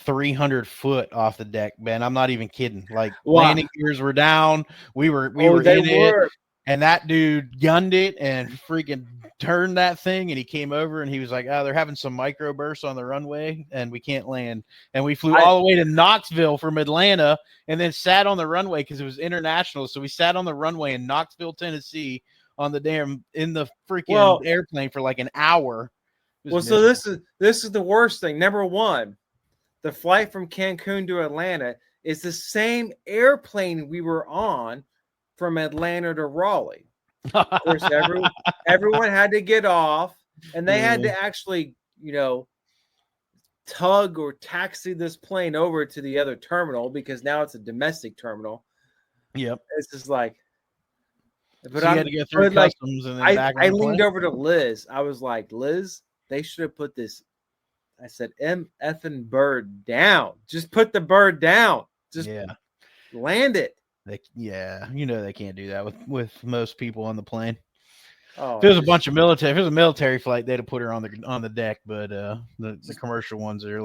Speaker 3: 300 foot off the deck, man. I'm not even kidding. Like landing gears were down. We were in it, and that dude gunned it and freaking turned that thing. And he came over and he was like, "Oh, they're having some microbursts on the runway, and we can't land." And we flew all the way to Knoxville from Atlanta, and then sat on the runway because it was international. So we sat on the runway in Knoxville, Tennessee, on the in the freaking airplane for like an hour.
Speaker 4: So this is the worst thing. Number one. The flight from Cancun to Atlanta is the same airplane we were on from Atlanta to Raleigh. Of course, everyone had to get off, and they had to actually, tug or taxi this plane over to the other terminal because now it's a domestic terminal.
Speaker 3: Yep.
Speaker 4: It's just like,
Speaker 3: but so you had to go through customs and then back on
Speaker 4: I
Speaker 3: the
Speaker 4: leaned
Speaker 3: plane?
Speaker 4: over to Liz. I was like, Liz, they should have put this. I said, effing bird down. Just put the bird down. Just land it.
Speaker 3: They can't do that with most people on the plane.
Speaker 4: Oh,
Speaker 3: if it was if it was a military flight, they'd have put her on the deck. But the commercial ones are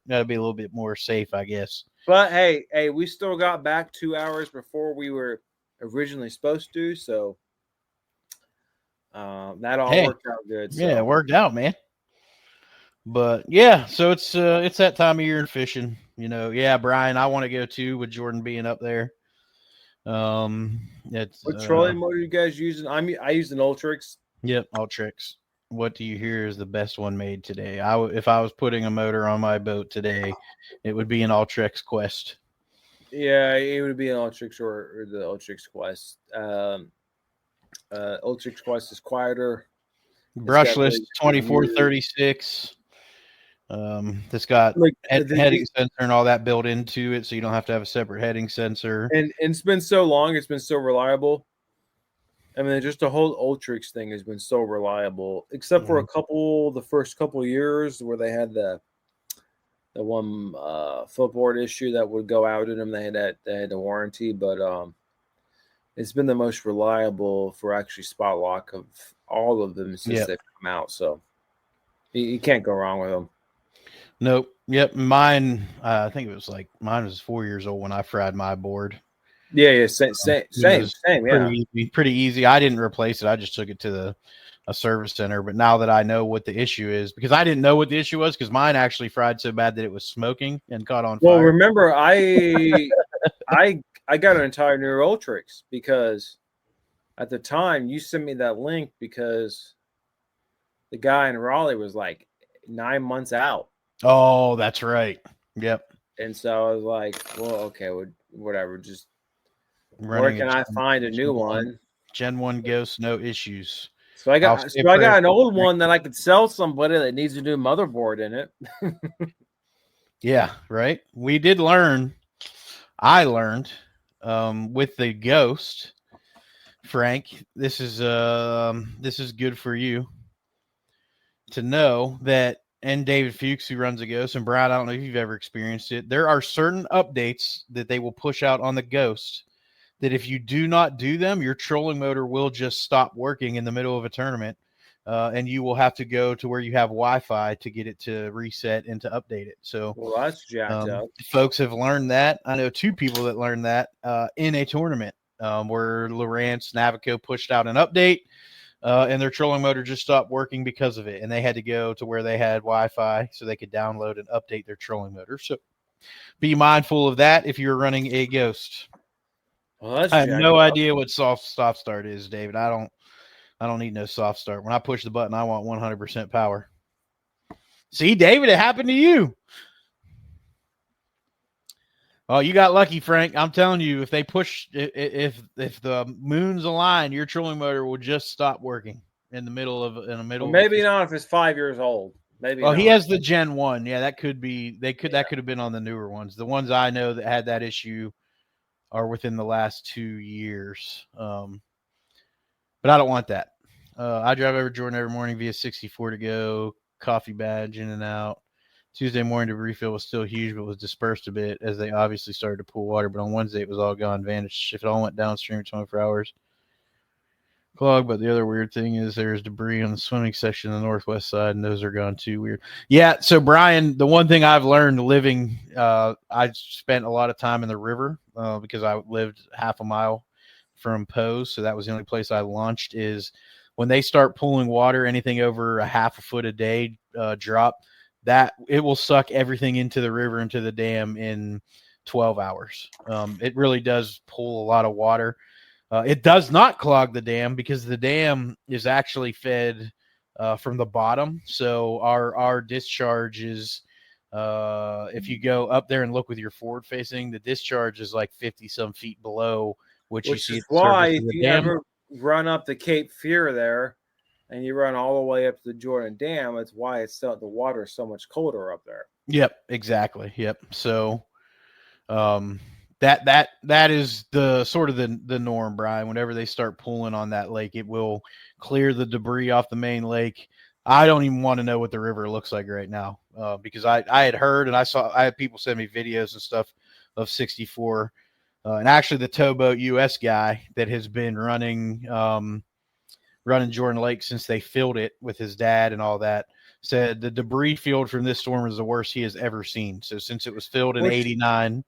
Speaker 3: gotta be a little bit more safe, I guess.
Speaker 4: But hey, we still got back 2 hours before we were originally supposed to. So that all worked out good. So.
Speaker 3: Yeah, it worked out, man. But yeah, so it's that time of year in fishing, Brian, I want to go too with Jordan being up there. What
Speaker 4: trolling mode are you guys using? I used an Ultrex.
Speaker 3: Yep, Ultrex. What do you hear is the best one made today? If I was putting a motor on my boat today, it would be an Ultrex Quest. Yeah,
Speaker 4: it would be an Ultrex or the Ultrex Quest. Ultrex Quest is quieter.
Speaker 3: Brushless 2436. It's got heading sensor and all that built into it, so you don't have to have a separate heading sensor.
Speaker 4: And it's been so long, it's been so reliable. I mean, just the whole Ultrex thing has been so reliable, except for the first couple of years where they had the one footboard issue that would go out in them. They had the warranty, but it's been the most reliable for actually spot lock of all of them since they've come out. So you can't go wrong with them.
Speaker 3: Nope. Yep. Mine, I think it was mine was 4 years old when I fried my board.
Speaker 4: Yeah. Same.
Speaker 3: Pretty easy. I didn't replace it. I just took it to a service center. But now that I know what the issue is, because I didn't know what the issue was, because mine actually fried so bad that it was smoking and caught on fire.
Speaker 4: Well, remember, I got an entire new Ultrex because at the time you sent me that link because the guy in Raleigh was 9 months out.
Speaker 3: Oh, that's right. Yep.
Speaker 4: And so I was like, well, okay, whatever. Just Where can I find a new one?
Speaker 3: Gen 1 Ghost, no issues.
Speaker 4: So I got an old one that I could sell somebody that needs a new motherboard in it.
Speaker 3: Yeah, right. We did learn. I learned with the Ghost, Frank. This is good for you to know that. And David Fuchs, who runs the Ghost, and Brad, I don't know if you've ever experienced it. There are certain updates that they will push out on the Ghost that if you do not do them, your trolling motor will just stop working in the middle of a tournament, and you will have to go to where you have Wi-Fi to get it to reset and to update it. So,
Speaker 4: well, that's jacked up.
Speaker 3: Folks have learned that. I know 2 people that learned that in a tournament where Lowrance Navico pushed out an update, and their trolling motor just stopped working because of it, and they had to go to where they had Wi-Fi so they could download and update their trolling motor. So, be mindful of that if you're running a Ghost.
Speaker 4: Well,
Speaker 3: I have no idea what soft start is, David. I don't need no soft start. When I push the button, I want 100% power. See, David, it happened to you. Oh, you got lucky, Frank. I'm telling you, if they push, if the moons align, your trolling motor will just stop working in the middle.
Speaker 4: Well, maybe not if it's 5 years old. Maybe.
Speaker 3: Well, he has the Gen 1. Yeah, that could be. That could have been on the newer ones. The ones I know that had that issue are within the last 2 years. But I don't want that. I drive over Jordan every morning via 64 to go, coffee badge in and out. Tuesday morning, the refill was still huge, but was dispersed a bit as they obviously started to pull water. But on Wednesday, it was all gone, vanished. If it all went downstream in 24 hours, clogged. But the other weird thing is there's debris on the swimming section on the northwest side, and those are gone too. Weird. Yeah. So Brian, the one thing I've learned living, I spent a lot of time in the river because I lived half a mile from Pose, so that was the only place I launched. Is when they start pulling water, anything over a half a foot a day drop, that it will suck everything into the river, into the dam in 12 hours. It really does pull a lot of water. It does not clog the dam because the dam is actually fed from the bottom. So our discharge is, if you go up there and look with your forward facing, the discharge is like 50 some feet below, which you see.
Speaker 4: Is why if you ever run up the Cape Fear there and you run all the way up to the Jordan Dam, it's why the water is so much colder up there.
Speaker 3: Yep, exactly. Yep. So that is the sort of the norm, Brian. Whenever they start pulling on that lake, it will clear the debris off the main lake. I don't even want to know what the river looks like right now because I had heard and I had people send me videos and stuff of 64. And actually the Towboat US guy that has been running Jordan Lake since they filled it with his dad and all that said the debris field from this storm is the worst he has ever seen. So since it was filled in 89,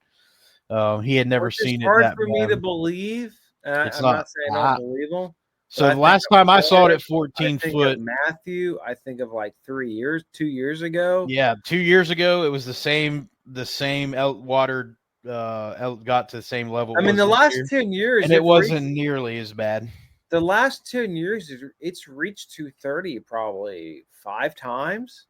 Speaker 3: he had never seen it.
Speaker 4: It's hard for me to believe. I'm not saying I don't believe him.
Speaker 3: So the last time I saw it at 14 foot,
Speaker 4: Matthew, I think of like 2 years ago.
Speaker 3: Yeah, 2 years ago it was the same water got to the same level.
Speaker 4: I mean, the last 10 years,
Speaker 3: and it wasn't nearly as bad.
Speaker 4: The last 10 years, it's reached 230 probably 5 times.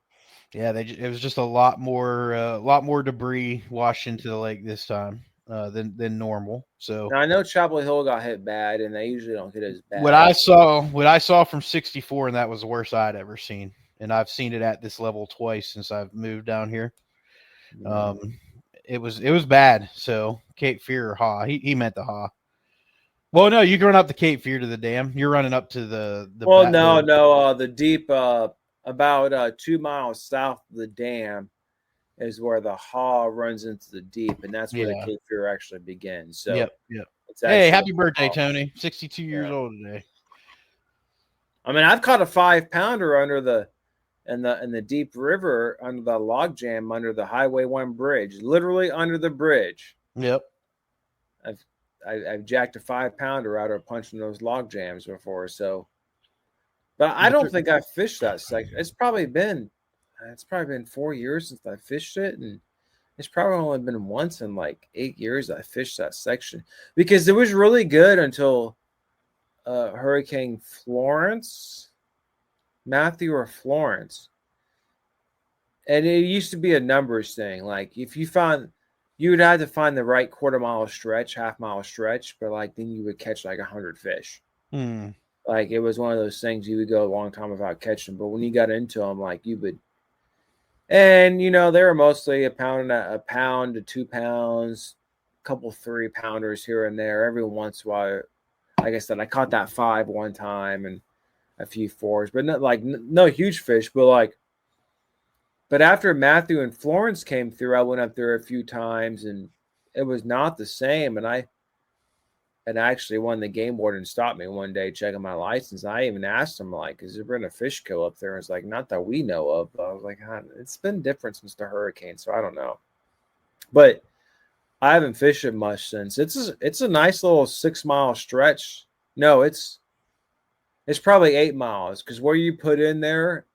Speaker 3: Yeah, it was just a lot more debris washed into the lake this time than normal. So
Speaker 4: now, I know Chapel Hill got hit bad, and they usually don't get as bad.
Speaker 3: What I saw from 64, and that was the worst I'd ever seen. And I've seen it at this level twice since I've moved down here. It was bad. So Cape Fear or Haw, he meant the Haw. Well, no, you can run up the Cape Fear to the dam. You're running up to the
Speaker 4: well, the deep about 2 miles south of the dam is where the Haw runs into the deep, and that's where the Cape Fear actually begins. So
Speaker 3: yep. Hey, happy birthday, Tony! 62 years old today.
Speaker 4: I mean, I've caught a 5-pounder under in the deep river under the log jam under the Highway 1 bridge, literally under the bridge.
Speaker 3: Yep.
Speaker 4: I've jacked a 5-pounder out of punching those log jams before. So, but I don't think I fished that section. It's probably been 4 years since I fished it, and it's probably only been once in like 8 years I fished that section because it was really good until Hurricane Florence, Matthew or Florence, and it used to be a numbers thing. Like if you found you would have to find the right quarter-mile stretch, half-mile stretch, but like then you would catch like 100 fish. Like it was one of those things you would go a long time without catching, but when you got into them, like you would. And you know they were mostly a pound to 2 pounds, a couple 3-pounders here and there. Every once in a while, like I said, I caught that 5 one time and a few 4s, but not like no huge fish. But after Matthew and Florence came through, I went up there a few times and it was not the same. And actually one of the game warden stopped me one day checking my license. I even asked him, like, is there been a fish kill up there? And it's like, not that we know of. But I was like, it's been different since the hurricane, so I don't know. But I haven't fished it much since. It's a nice little 6-mile stretch. No, it's probably 8 miles, because where you put in there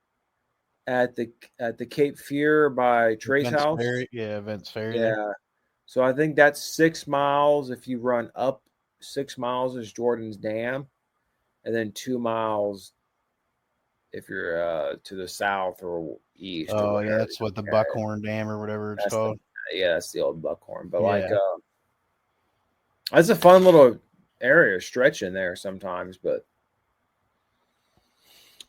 Speaker 4: at the Cape Fear by Trey's
Speaker 3: Vince
Speaker 4: house.
Speaker 3: Ferry. Yeah, Vince Ferry.
Speaker 4: Yeah.
Speaker 3: There.
Speaker 4: So I think that's 6 miles. If you run up 6 miles is Jordan's Dam, and then 2 miles if you're to the south or east.
Speaker 3: Oh,
Speaker 4: or
Speaker 3: yeah, that's what the Buckhorn Dam or whatever it's called.
Speaker 4: That's the old Buckhorn. But that's a fun little area stretch in there sometimes. But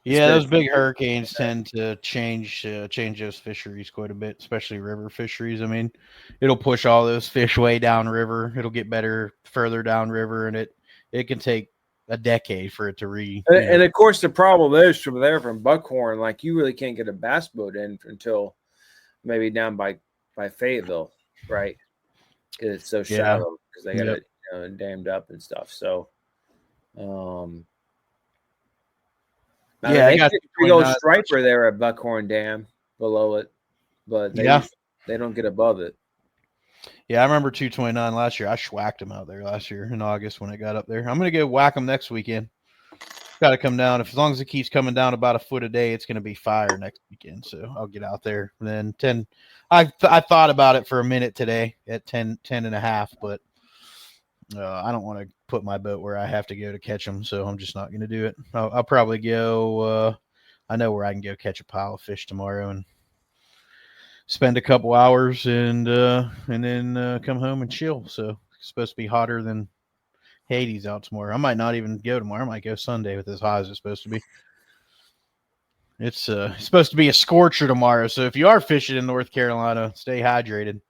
Speaker 3: yeah, those big hurricanes tend to change those fisheries quite a bit, especially river fisheries. I mean, it'll push all those fish way downriver. It'll get better further downriver, and it can take a decade for it to
Speaker 4: And of course, the problem is from Buckhorn, like you really can't get a bass boat in until maybe down by Fayetteville, right? Because it's so shallow because they got it dammed up and stuff. So, I got a big old striper there at Buckhorn Dam below it, but they don't get above it.
Speaker 3: Yeah, I remember 229 last year. I schwacked him out there last year in August when I got up there. I'm going to go whack him next weekend. Got to come down. As long as it keeps coming down about a foot a day, it's going to be fire next weekend. So I'll get out there. And then 10. I thought about it for a minute today at 10 and a half, but I don't want to put my boat where I have to go to catch them, so I'm just not going to do it. I'll probably go. I know where I can go catch a pile of fish tomorrow and spend a couple hours and then come home and chill. So it's supposed to be hotter than Hades out tomorrow. I might not even go tomorrow. I might go Sunday with as hot as it's supposed to be. It's supposed to be a scorcher tomorrow. So if you are fishing in North Carolina, stay hydrated.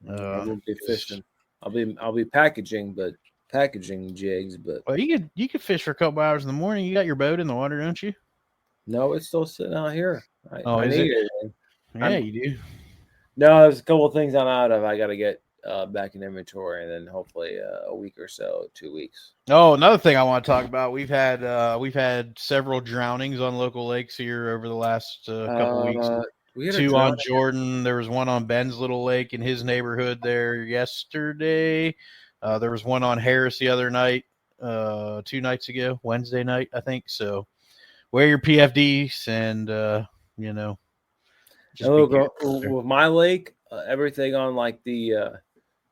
Speaker 4: I won't be fishing. I'll be packaging jigs, but
Speaker 3: well, you could fish for a couple hours in the morning. You got your boat in the water, don't you?
Speaker 4: No, it's still sitting out here.
Speaker 3: I need it. Yeah, you do.
Speaker 4: No, there's a couple of things I'm out of. I got to get back in inventory, and then hopefully a week or so, 2 weeks.
Speaker 3: Oh, another thing I want to talk about. We've had several drownings on local lakes here over the last couple weeks. We had 2 on Jordan. There was one on Ben's little lake in his neighborhood there yesterday. There was one on Harris the other night, 2 nights ago, Wednesday night, I think. So wear your PFDs and,
Speaker 4: with my lake, everything on like the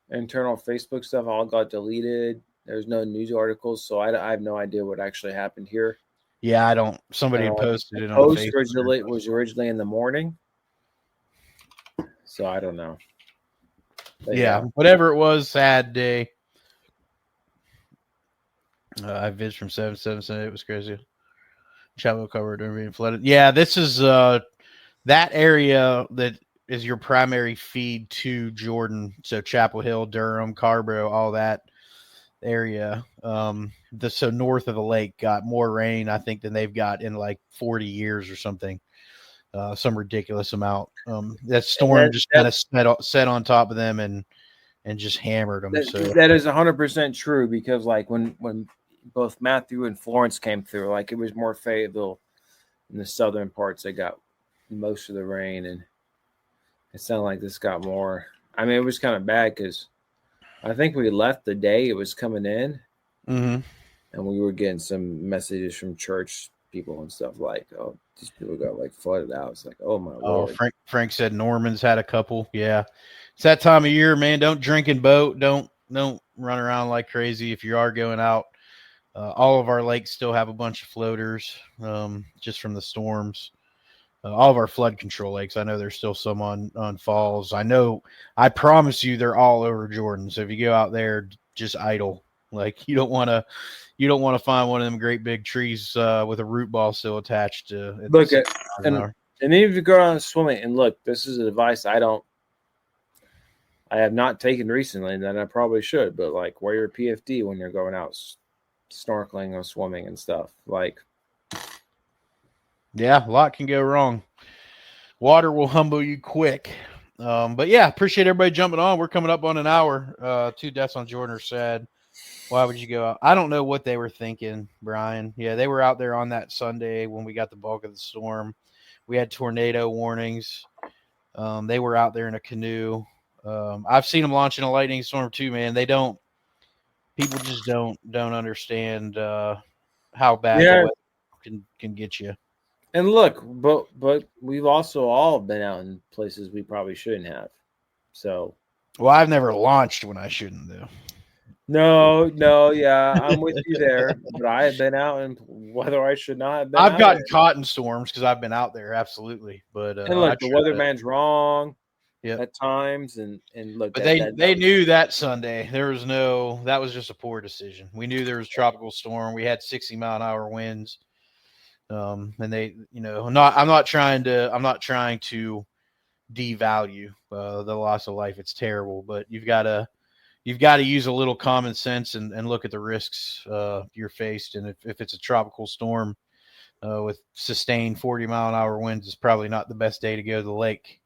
Speaker 4: internal Facebook stuff all got deleted. There's no news articles, so I have no idea what actually happened here.
Speaker 3: Yeah, I don't. Somebody posted it on
Speaker 4: Facebook. Post was originally in the morning. So I don't know.
Speaker 3: But yeah, whatever it was, sad day. I visited from 777. It was crazy. Chapel covered and being flooded. Yeah, this is that area that is your primary feed to Jordan. So Chapel Hill, Durham, Carborough, all that area. So north of the lake got more rain, I think, than they've got in like 40 years or something. Some ridiculous amount. That storm just kind of set on top of them and just hammered them.
Speaker 4: That is 100% true, because like when both Matthew and Florence came through, like it was more Fayetteville in the southern parts that got most of the rain, and it sounded like this got more. I mean, it was kind of bad because I think we left the day it was coming in, and we were getting some messages from church people and stuff like, oh, these people got like flooded out. It's like, oh my Lord.
Speaker 3: Frank said Norman's had a couple. Yeah, it's that time of year, man. Don't drink and boat. Don't run around like crazy if you are going out. All of our lakes still have a bunch of floaters, just from the storms. all of our flood control lakes. I know there's still some on falls. I promise you they're all over Jordan. So if you go out there, just idle. Like you don't want to find one of them great big trees with a root ball still attached to it.
Speaker 4: Look at and even if you go around swimming, and look, this is advice I have not taken recently that I probably should, but like wear your PFD when you're going out snorkeling or swimming and stuff. Like,
Speaker 3: yeah, a lot can go wrong. Water will humble you quick. But yeah, appreciate everybody jumping on. We're coming up on an hour. 2 deaths on Jordan are sad. Why would you go out? I don't know what they were thinking, Brian. Yeah, they were out there on that Sunday when we got the bulk of the storm. We had tornado warnings. They were out there in a canoe. I've seen them launching a lightning storm too, man. People just don't understand how bad the weather can get you.
Speaker 4: And look, but we've also all been out in places we probably shouldn't have. So,
Speaker 3: well, I've never launched when I shouldn't, though.
Speaker 4: No, yeah, I'm with you there. But I have been out in whether I should not have been.
Speaker 3: I've gotten caught in storms because I've been out there, absolutely. But
Speaker 4: and look, the weatherman's wrong.
Speaker 3: Yep.
Speaker 4: At times, and look.
Speaker 3: But they knew that Sunday that was just a poor decision. We knew there was a tropical storm. We had 60-mile-an-hour winds. And they, I'm not trying to devalue the loss of life. It's terrible, but you've got to use a little common sense and look at the risks you're faced. And if it's a tropical storm with sustained 40-mile-an-hour winds, it's probably not the best day to go to the lake.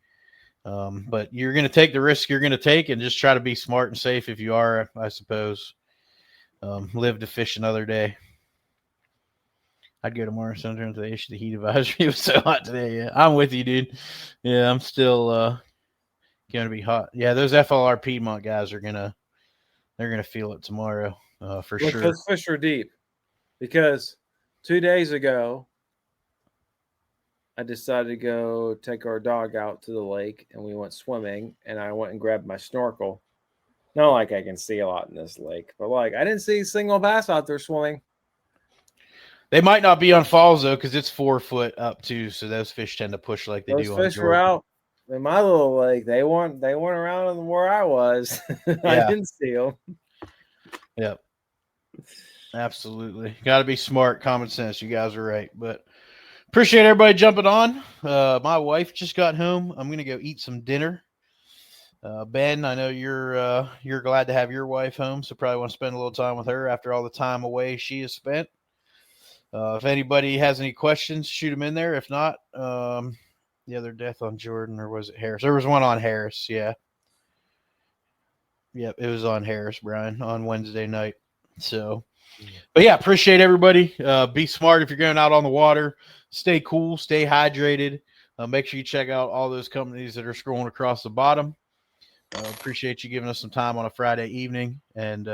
Speaker 3: But you're going to take the risk you're going to take and just try to be smart and safe if you are, I suppose. Live to fish another day. I'd go tomorrow sometime to issue the heat advisory. It was so hot today. Yeah, I'm with you, dude. Yeah, I'm still going to be hot. Yeah, those FLR Piedmont guys they're gonna feel it tomorrow for sure.
Speaker 4: Those fish are deep because 2 days ago I decided to go take our dog out to the lake and we went swimming and I went and grabbed my snorkel. Not like I can see a lot in this lake, but like I didn't see a single bass out there swimming.
Speaker 3: They might not be on falls though, because it's 4 foot up too. So those fish tend to push like they do on Jordan. Those fish were out
Speaker 4: in my little lake. They weren't around where I was. I didn't see them.
Speaker 3: Yep. Absolutely. Got to be smart, common sense. You guys are right. But appreciate everybody jumping on. My wife just got home. I'm gonna go eat some dinner. Ben, I know you're glad to have your wife home, so probably want to spend a little time with her after all the time away she has spent. If anybody has any questions, shoot them in there. If not, the other death on Jordan, or was it Harris? There was one on Harris, yeah. Yep, it was on Harris, Brian, on Wednesday night. So, but yeah, appreciate everybody. Be smart if you're going out on the water. Stay cool, stay hydrated. Make sure you check out all those companies that are scrolling across the bottom. Appreciate you giving us some time on a Friday evening and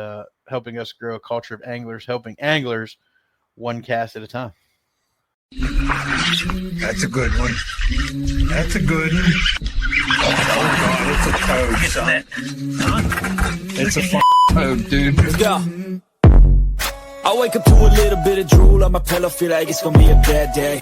Speaker 3: helping us grow a culture of anglers, helping anglers one cast at a time.
Speaker 1: That's a good one. That's a good one. Oh, God, it's a toad, son. It's a toad, dude.
Speaker 2: Let's go. I wake up to a little bit of drool on my pillow, feel like it's gonna be a bad day.